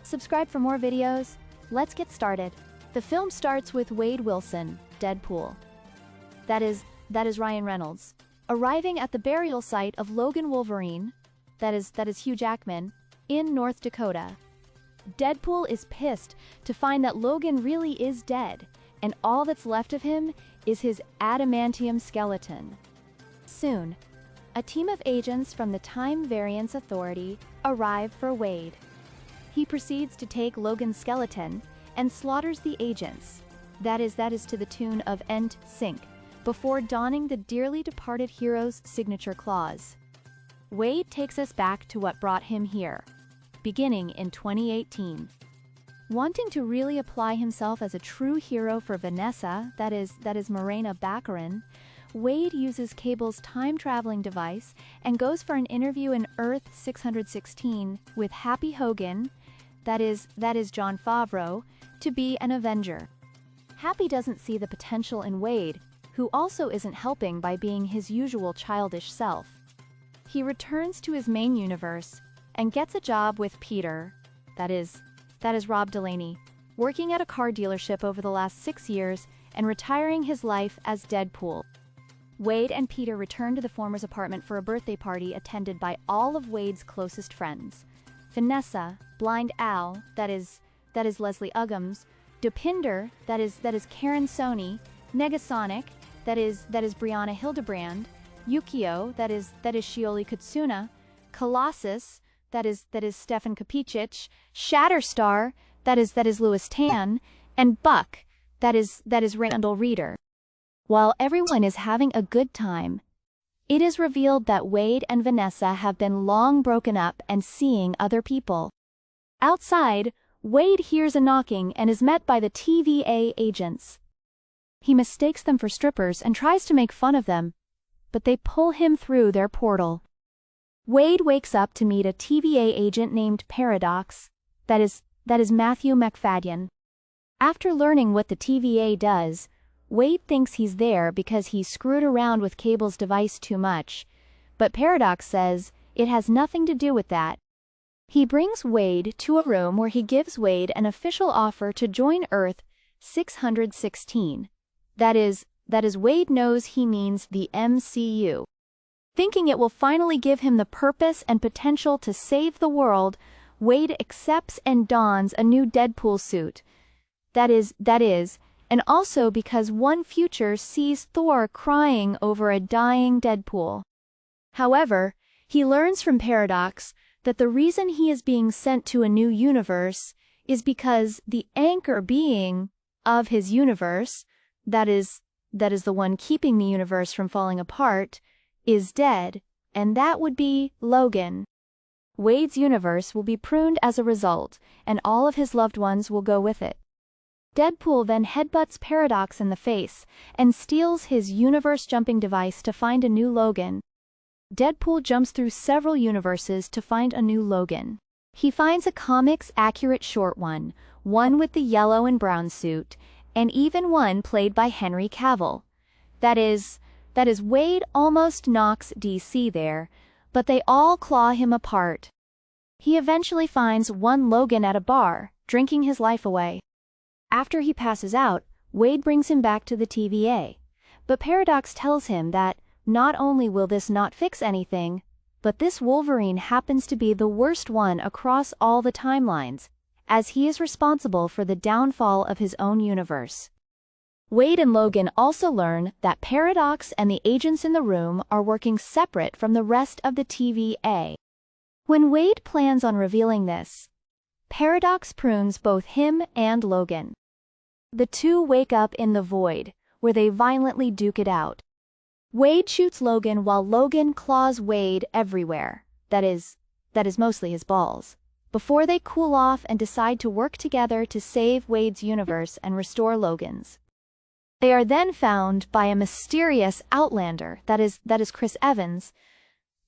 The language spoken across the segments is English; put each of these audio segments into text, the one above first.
Subscribe for more videos. Let's get started. The film starts with Wade Wilson, Deadpool. That is Ryan Reynolds, arriving at the burial site of Logan Wolverine, that is Hugh Jackman, in North Dakota. Deadpool is pissed to find that Logan really is dead, and all that's left of him is his adamantium skeleton. Soon, a team of agents from the Time Variance Authority arrive for Wade. He proceeds to take Logan's skeleton and slaughters the agents, that is to the tune of Ent Sink, before donning the dearly departed hero's signature claws. Wade takes us back to what brought him here, beginning in 2018. Wanting to really apply himself as a true hero for Vanessa, that is Morena Baccarin, Wade uses Cable's time-traveling device and goes for an interview in Earth 616 with Happy Hogan, that is Jon Favreau, to be an Avenger. Happy doesn't see the potential in Wade, who also isn't helping by being his usual childish self. He returns to his main universe and gets a job with Peter, that is Rob Delaney, working at a car dealership over the last 6 years and retiring his life as Deadpool. Wade and Peter return to the former's apartment for a birthday party attended by all of Wade's closest friends. Vanessa, Blind Al, that is Leslie Uggams, Dopinder, that is Karen Sony, Negasonic, that is Brianna Hildebrand, Yukio, that is Shioli Kutsuna, Colossus, that is Stefan Kapicic, Shatterstar, that is Louis Tan, and Buck, that is Randall Reeder. While everyone is having a good time, it is revealed that Wade and Vanessa have been long broken up and seeing other people. Outside, Wade hears a knocking and is met by the TVA agents. He mistakes them for strippers and tries to make fun of them, but they pull him through their portal. Wade wakes up to meet a TVA agent named Paradox, that is Matthew McFadden. After learning what the TVA does, Wade thinks he's there because he screwed around with Cable's device too much, but Paradox says it has nothing to do with that. He brings Wade to a room where he gives Wade an official offer to join Earth 616. That is Wade knows he means the MCU. Thinking it will finally give him the purpose and potential to save the world, Wade accepts and dons a new Deadpool suit. That is, and also because one future sees Thor crying over a dying Deadpool. However, he learns from Paradox that the reason he is being sent to a new universe is because the anchor being of his universe, that is the one keeping the universe from falling apart, is dead, and that would be Logan. Wade's universe will be pruned as a result, and all of his loved ones will go with it. Deadpool then headbutts Paradox in the face and steals his universe-jumping device to find a new Logan. Deadpool jumps through several universes to find a new Logan. He finds a comics-accurate short one with the yellow and brown suit, and even one played by Henry Cavill. That is Wade almost knocks DC there, but they all claw him apart. He eventually finds one Logan at a bar, drinking his life away. After he passes out, Wade brings him back to the TVA, but Paradox tells him that not only will this not fix anything, but this Wolverine happens to be the worst one across all the timelines, as he is responsible for the downfall of his own universe. Wade and Logan also learn that Paradox and the agents in the room are working separate from the rest of the TVA. When Wade plans on revealing this, Paradox prunes both him and Logan. The two wake up in the void, where they violently duke it out. Wade shoots Logan while Logan claws Wade everywhere, that is mostly his balls, before they cool off and decide to work together to save Wade's universe and restore Logan's. They are then found by a mysterious outlander, that is Chris Evans,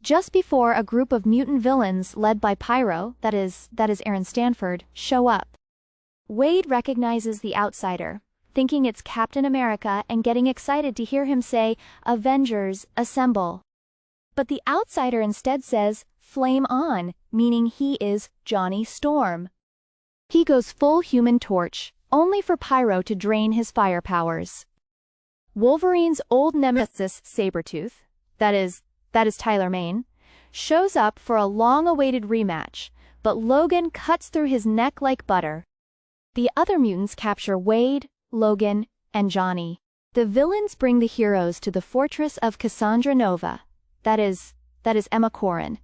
just before a group of mutant villains led by Pyro, that is Aaron Stanford, show up. Wade recognizes the outsider, thinking it's Captain America and getting excited to hear him say, "Avengers, assemble." But the outsider instead says, "Flame on," meaning he is Johnny Storm. He goes full Human Torch, only for Pyro to drain his fire powers. Wolverine's old nemesis Sabretooth, that is Tyler Mane, shows up for a long-awaited rematch, but Logan cuts through his neck like butter. The other mutants capture Wade, Logan, and Johnny. The villains bring the heroes to the fortress of Cassandra Nova, that is Emma Corrin,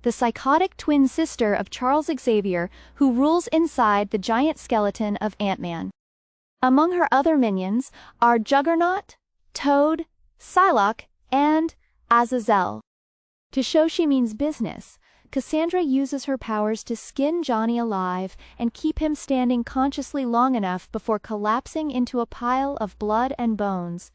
the psychotic twin sister of Charles Xavier who rules inside the giant skeleton of Ant-Man. Among her other minions are Juggernaut, Toad, Psylocke, and Azazel. To show she means business, Cassandra uses her powers to skin Johnny alive and keep him standing consciously long enough before collapsing into a pile of blood and bones.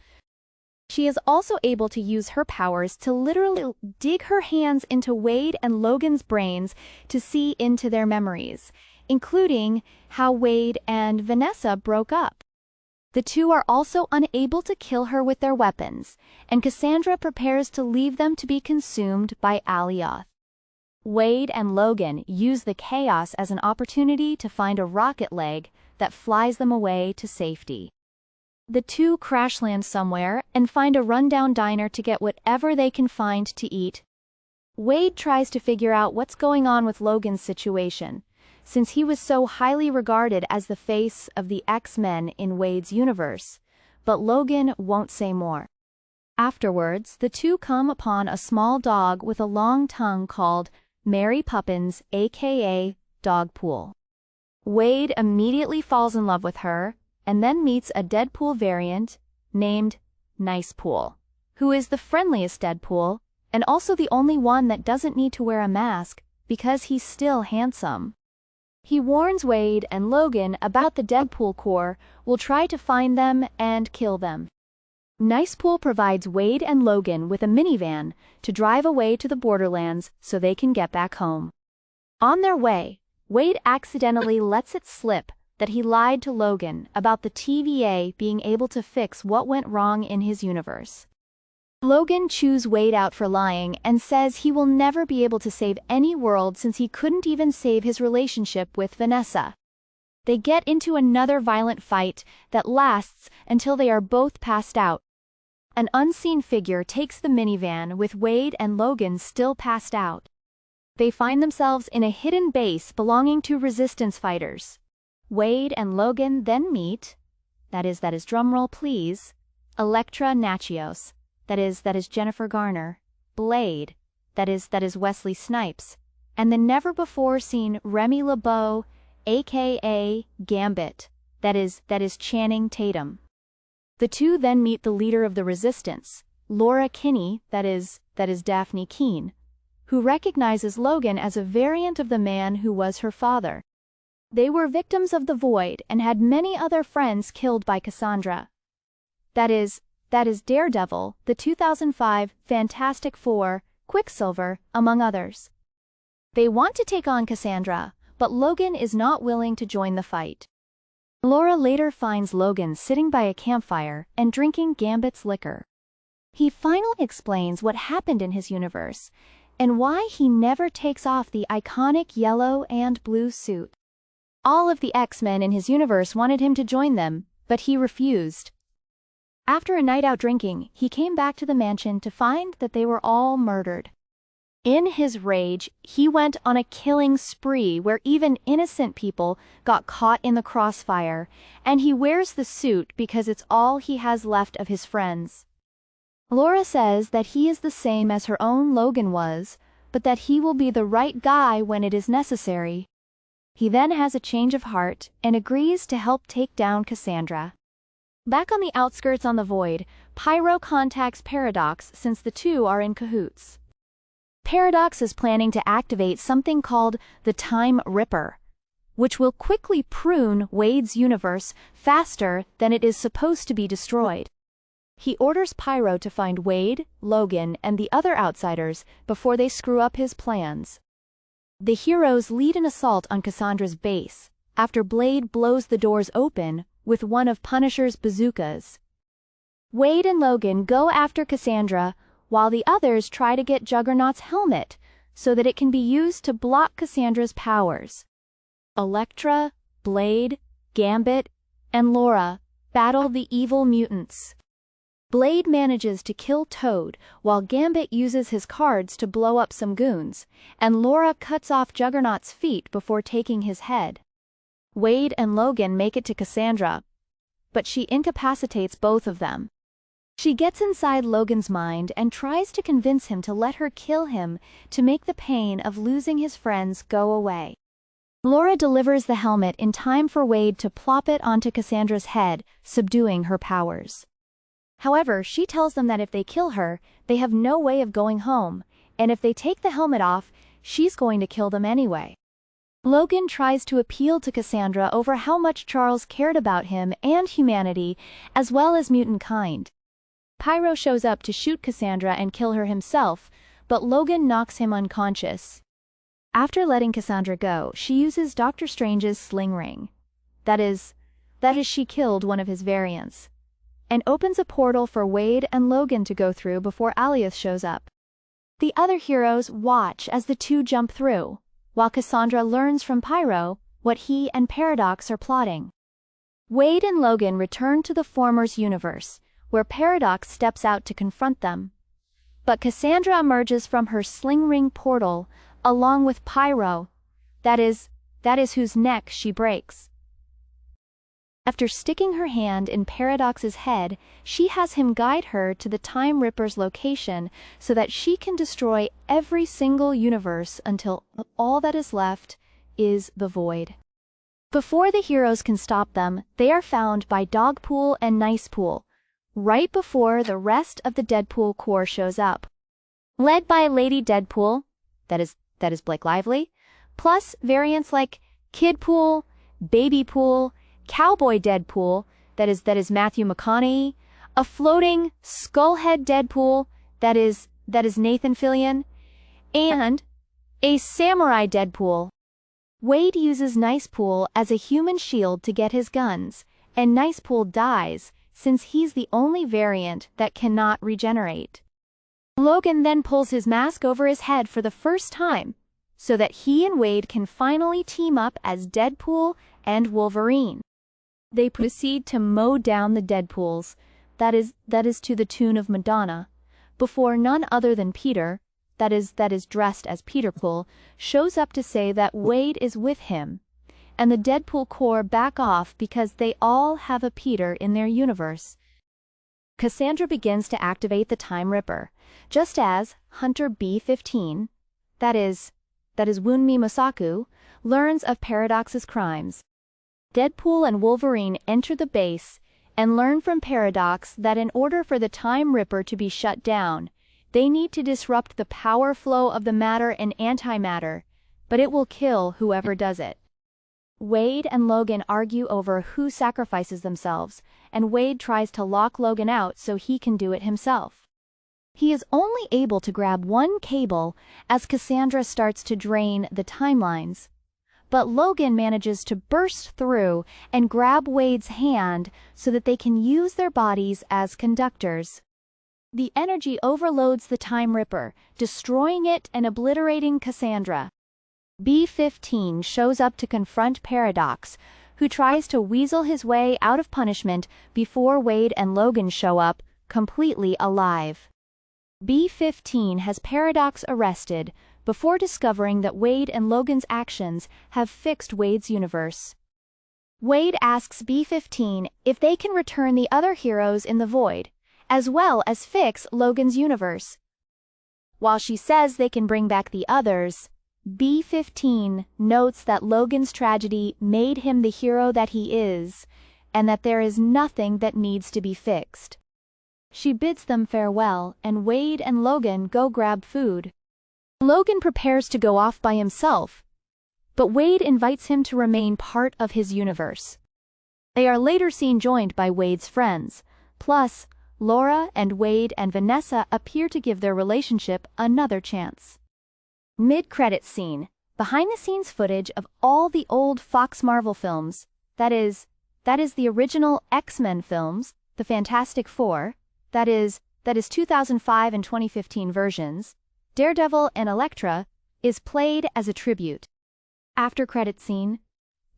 She is also able to use her powers to literally dig her hands into Wade and Logan's brains to see into their memories, including how Wade and Vanessa broke up. The two are also unable to kill her with their weapons, and Cassandra prepares to leave them to be consumed by Alioth. Wade and Logan use the chaos as an opportunity to find a rocket leg that flies them away to safety. The two crash land somewhere and find a rundown diner to get whatever they can find to eat. Wade tries to figure out what's going on with Logan's situation, since he was so highly regarded as the face of the X-Men in Wade's universe, but Logan won't say more. Afterwards, the two come upon a small dog with a long tongue called Mary Poppins, aka Dogpool. Wade immediately falls in love with her, and then meets a Deadpool variant named Nicepool, who is the friendliest Deadpool, and also the only one that doesn't need to wear a mask because he's still handsome. He warns Wade and Logan about the Deadpool Corps will try to find them and kill them. Nicepool provides Wade and Logan with a minivan to drive away to the borderlands so they can get back home. On their way, Wade accidentally lets it slip that he lied to Logan about the TVA being able to fix what went wrong in his universe. Logan chews Wade out for lying and says he will never be able to save any world since he couldn't even save his relationship with Vanessa. They get into another violent fight that lasts until they are both passed out. An unseen figure takes the minivan with Wade and Logan still passed out. They find themselves in a hidden base belonging to resistance fighters. Wade and Logan then meet, that is drumroll please, Elektra Natchios, that is Jennifer Garner, Blade, that is Wesley Snipes, and the never-before-seen Remy LeBeau, aka Gambit, that is Channing Tatum. The two then meet the leader of the resistance, Laura Kinney, that is Daphne Keene, who recognizes Logan as a variant of the man who was her father. They were victims of the Void and had many other friends killed by Cassandra. That is Daredevil, the 2005 Fantastic Four, Quicksilver, among others. They want to take on Cassandra, but Logan is not willing to join the fight. Laura later finds Logan sitting by a campfire and drinking Gambit's liquor. He finally explains what happened in his universe and why he never takes off the iconic yellow and blue suit. All of the X-Men in his universe wanted him to join them, but he refused. After a night out drinking, he came back to the mansion to find that they were all murdered. In his rage, he went on a killing spree where even innocent people got caught in the crossfire, and he wears the suit because it's all he has left of his friends. Laura says that he is the same as her own Logan was, but that he will be the right guy when it is necessary. He then has a change of heart and agrees to help take down Cassandra. Back on the outskirts on the Void, Pyro contacts Paradox since the two are in cahoots. Paradox is planning to activate something called the Time Ripper, which will quickly prune Wade's universe faster than it is supposed to be destroyed. He orders Pyro to find Wade, Logan, and the other outsiders before they screw up his plans. The heroes lead an assault on Cassandra's base, after Blade blows the doors open with one of Punisher's bazookas. Wade and Logan go after Cassandra, while the others try to get Juggernaut's helmet so that it can be used to block Cassandra's powers. Elektra, Blade, Gambit, and Laura battle the evil mutants. Blade manages to kill Toad, while Gambit uses his cards to blow up some goons, and Laura cuts off Juggernaut's feet before taking his head. Wade and Logan make it to Cassandra, but she incapacitates both of them. She gets inside Logan's mind and tries to convince him to let her kill him to make the pain of losing his friends go away. Laura delivers the helmet in time for Wade to plop it onto Cassandra's head, subduing her powers. However, she tells them that if they kill her, they have no way of going home, and if they take the helmet off, she's going to kill them anyway. Logan tries to appeal to Cassandra over how much Charles cared about him and humanity, as well as mutant kind. Pyro shows up to shoot Cassandra and kill her himself, but Logan knocks him unconscious. After letting Cassandra go, she uses Doctor Strange's sling ring. That is, she killed one of his variants, and opens a portal for Wade and Logan to go through before Alias shows up. The other heroes watch as the two jump through, while Cassandra learns from Pyro what he and Paradox are plotting. Wade and Logan return to the former's universe, where Paradox steps out to confront them. But Cassandra emerges from her sling ring portal, along with Pyro, that is whose neck she breaks. After sticking her hand in Paradox's head, she has him guide her to the Time Ripper's location so that she can destroy every single universe until all that is left is the void. Before the heroes can stop them, they are found by Dogpool and Nicepool, right before the rest of the Deadpool Corps shows up. Led by Lady Deadpool, that is Blake Lively, plus variants like Kidpool, Babypool, Cowboy Deadpool, that is Matthew McConaughey, a floating skullhead Deadpool, that is Nathan Fillion, and a samurai Deadpool. Wade uses Nicepool as a human shield to get his guns, and Nicepool dies since he's the only variant that cannot regenerate. Logan then pulls his mask over his head for the first time, so that he and Wade can finally team up as Deadpool and Wolverine. They proceed to mow down the Deadpools, that is to the tune of Madonna, before none other than Peter, that is dressed as Peterpool, shows up to say that Wade is with him, and the Deadpool Corps back off because they all have a Peter in their universe. Cassandra begins to activate the Time Ripper, just as Hunter B-15, that is Wunmi Mosaku, learns of Paradox's crimes. Deadpool and Wolverine enter the base and learn from Paradox that in order for the Time Ripper to be shut down, they need to disrupt the power flow of the matter and antimatter, but it will kill whoever does it. Wade and Logan argue over who sacrifices themselves, and Wade tries to lock Logan out so he can do it himself. He is only able to grab one cable as Cassandra starts to drain the timelines, but Logan manages to burst through and grab Wade's hand so that they can use their bodies as conductors. The energy overloads the Time Ripper, destroying it and obliterating Cassandra. B-15 shows up to confront Paradox, who tries to weasel his way out of punishment before Wade and Logan show up, completely alive. B-15 has Paradox arrested before discovering that Wade and Logan's actions have fixed Wade's universe. Wade asks B-15 if they can return the other heroes in the void, as well as fix Logan's universe. While she says they can bring back the others, B-15 notes that Logan's tragedy made him the hero that he is, and that there is nothing that needs to be fixed. She bids them farewell, and Wade and Logan go grab food. Logan prepares to go off by himself, but Wade invites him to remain part of his universe. They are later seen joined by Wade's friends, plus Laura and Wade and Vanessa appear to give their relationship another chance. Mid-credits scene, behind-the-scenes footage of all the old Fox Marvel films, that is the original X-Men films, the Fantastic Four, that is 2005 and 2015 versions, Daredevil and Elektra, is played as a tribute. After credit scene,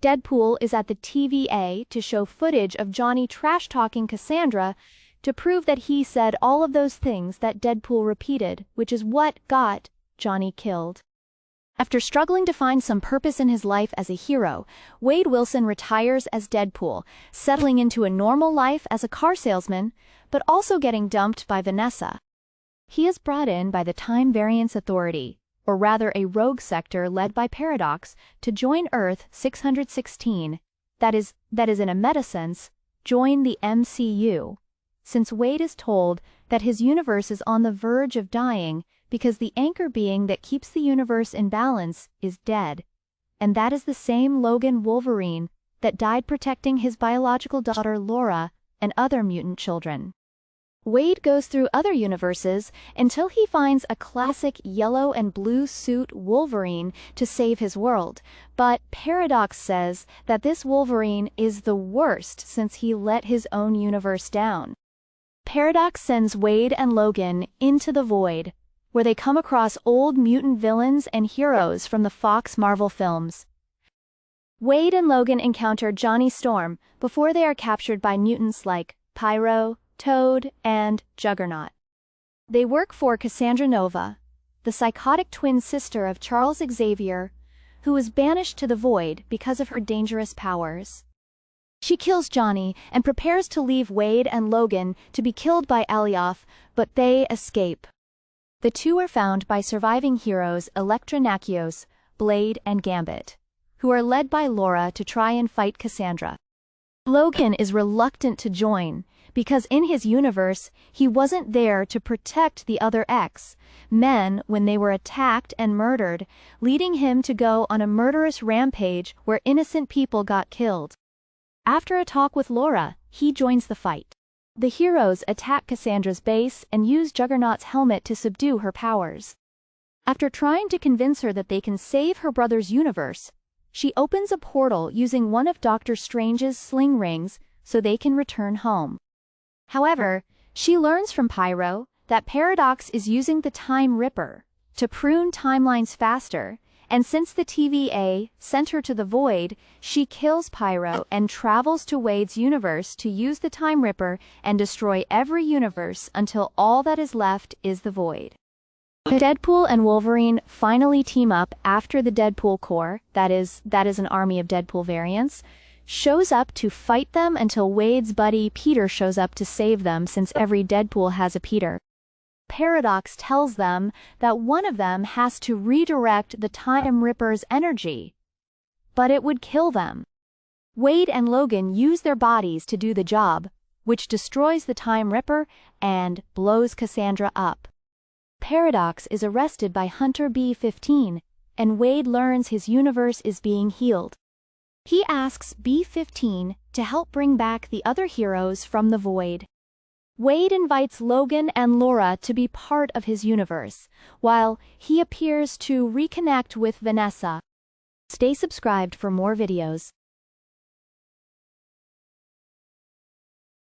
Deadpool is at the TVA to show footage of Johnny trash-talking Cassandra to prove that he said all of those things that Deadpool repeated, which is what got Johnny killed. After struggling to find some purpose in his life as a hero, Wade Wilson retires as Deadpool, settling into a normal life as a car salesman, but also getting dumped by Vanessa. He is brought in by the Time Variance Authority, or rather a rogue sector led by Paradox, to join Earth 616, that is in a meta-sense, join the MCU, since Wade is told that his universe is on the verge of dying because the anchor being that keeps the universe in balance is dead, and that is the same Logan Wolverine that died protecting his biological daughter Laura and other mutant children. Wade goes through other universes until he finds a classic yellow and blue suit Wolverine to save his world, but Paradox says that this Wolverine is the worst since he let his own universe down. Paradox sends Wade and Logan into the Void, where they come across old mutant villains and heroes from the Fox Marvel films. Wade and Logan encounter Johnny Storm before they are captured by mutants like Pyro, Toad, and Juggernaut. They work for Cassandra Nova, the psychotic twin sister of Charles Xavier, who was banished to the Void because of her dangerous powers. She kills Johnny and prepares to leave Wade and Logan to be killed by Alioth, but they escape. The two are found by surviving heroes Elektra Nakios, Blade, and Gambit, who are led by Laura to try and fight Cassandra. Logan is reluctant to join, because in his universe, he wasn't there to protect the other X-Men when they were attacked and murdered, leading him to go on a murderous rampage where innocent people got killed. After a talk with Laura, he joins the fight. The heroes attack Cassandra's base and use Juggernaut's helmet to subdue her powers. After trying to convince her that they can save her brother's universe, she opens a portal using one of Doctor Strange's sling rings so they can return home. However, she learns from Pyro that Paradox is using the Time Ripper to prune timelines faster, and since the TVA sent her to the Void, she kills Pyro and travels to Wade's universe to use the Time Ripper and destroy every universe until all that is left is the Void. Deadpool and Wolverine finally team up after the Deadpool Corps, that is an army of Deadpool variants, shows up to fight them until Wade's buddy Peter shows up to save them since every Deadpool has a Peter. Paradox tells them that one of them has to redirect the Time Ripper's energy, but it would kill them. Wade and Logan use their bodies to do the job, which destroys the Time Ripper and blows Cassandra up. Paradox is arrested by Hunter B-15, and Wade learns his universe is being healed. He asks B-15 to help bring back the other heroes from the Void. Wade invites Logan and Laura to be part of his universe, while he appears to reconnect with Vanessa. Stay subscribed for more videos.